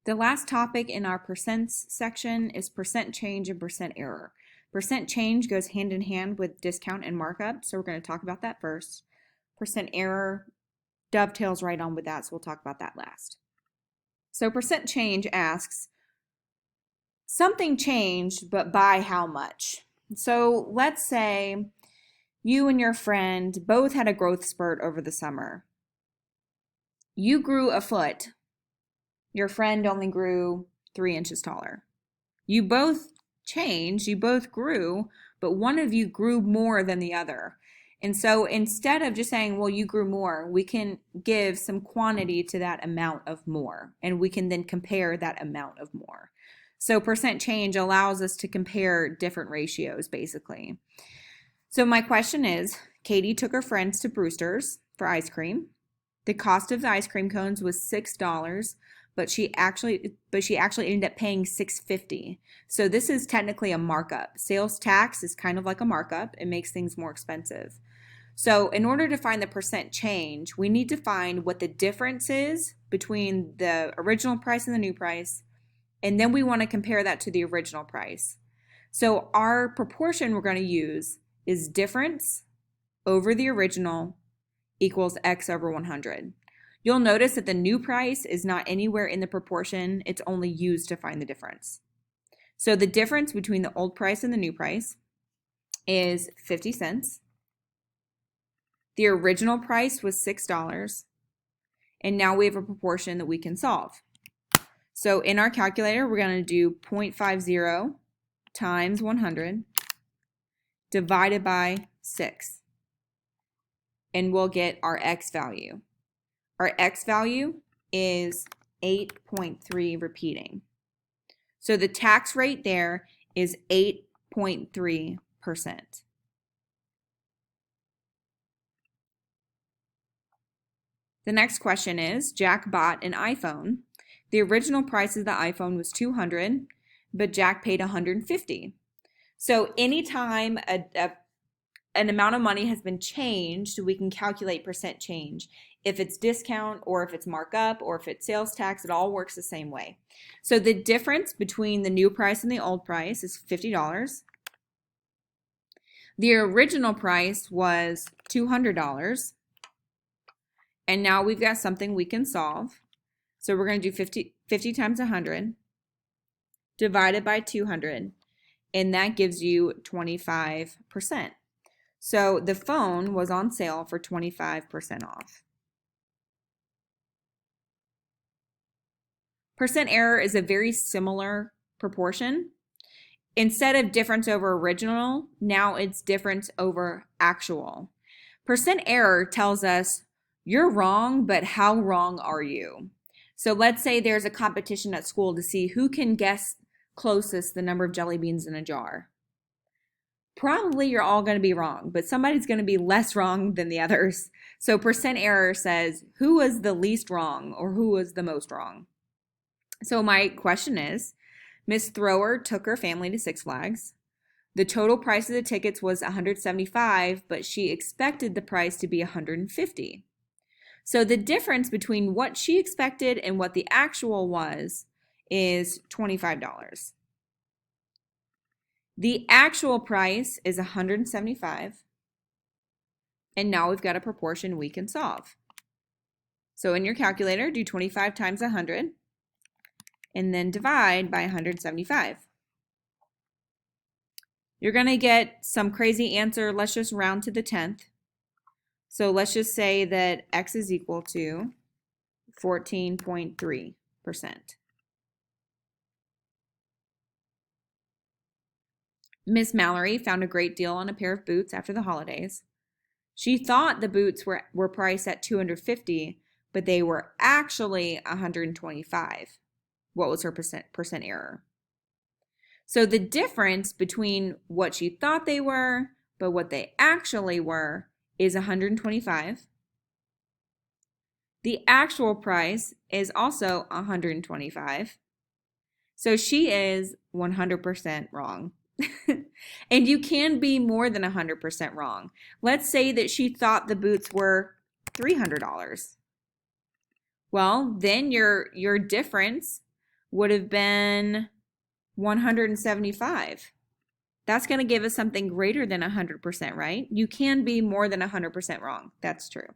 The last topic in our percents section is percent change and percent error. Percent change goes hand in hand with discount and markup, so we're going to talk about that first. Percent error dovetails right on with that, so we'll talk about that last. So percent change asks, something changed, but by how much? So let's say you and your friend both had a growth spurt over the summer. You grew a foot. Your friend only grew 3 inches taller. You both changed, you both grew, but one of you grew more than the other. And so instead of just saying, well, you grew more, we can give some quantity to that amount of more, and we can then compare that amount of more. So percent change allows us to compare different ratios, basically. So my question is, Katie took her friends to Brewster's for ice cream. The cost of the ice cream cones was $6, but she actually ended up paying $6.50. So this is technically a markup. Sales tax is kind of like a markup. It makes things more expensive. So in order to find the percent change, we need to find what the difference is between the original price and the new price, and then we want to compare that to the original price. So our proportion we're going to use is difference over the original equals x over 100. You'll notice that the new price is not anywhere in the proportion. It's only used to find the difference. So the difference between the old price and the new price is 50 cents. The original price was $6. And now we have a proportion that we can solve. So in our calculator, we're going to do 0.50 times 100 divided by 6. And we'll get our x value. Our x value is 8.3 repeating. So the tax rate there is 8.3%. The next question is, Jack bought an iPhone. The original price of the iPhone was $200, but Jack paid $150. So anytime an amount of money has been changed, we can calculate percent change. If it's discount or if it's markup or if it's sales tax, it all works the same way. So the difference between the new price and the old price is $50. The original price was $200. And now we've got something we can solve. So we're going to do 50 times 100 divided by 200, and that gives you 25%. So the phone was on sale for 25% off. Percent error is a very similar proportion. Instead of difference over original, now it's difference over actual. Percent error tells us you're wrong, but how wrong are you? So let's say there's a competition at school to see who can guess closest the number of jelly beans in a jar. Probably you're all going to be wrong, but somebody's going to be less wrong than the others. So percent error says who was the least wrong or who was the most wrong. So my question is, Miss Thrower took her family to Six Flags. The total price of the tickets was $175, but she expected the price to be $150. So the difference between what she expected and what the actual was is $25. The actual price is $175, and now we've got a proportion we can solve. So in your calculator, do 25 times 100, and then divide by 175. You're going to get some crazy answer. Let's just round to the 10th. So let's just say that x is equal to 14.3%. Miss Mallory found a great deal on a pair of boots after the holidays. She thought the boots were priced at $250, but they were actually $125. What was her percent error? So the difference between what she thought they were, but what they actually were, is $125. The actual price is also $125. So she is 100% wrong. And you can be more than 100% wrong. Let's say that she thought the boots were $300. Well, then your difference would have been 175. That's going to give us something greater than 100%, right? You can be more than 100% wrong. That's true.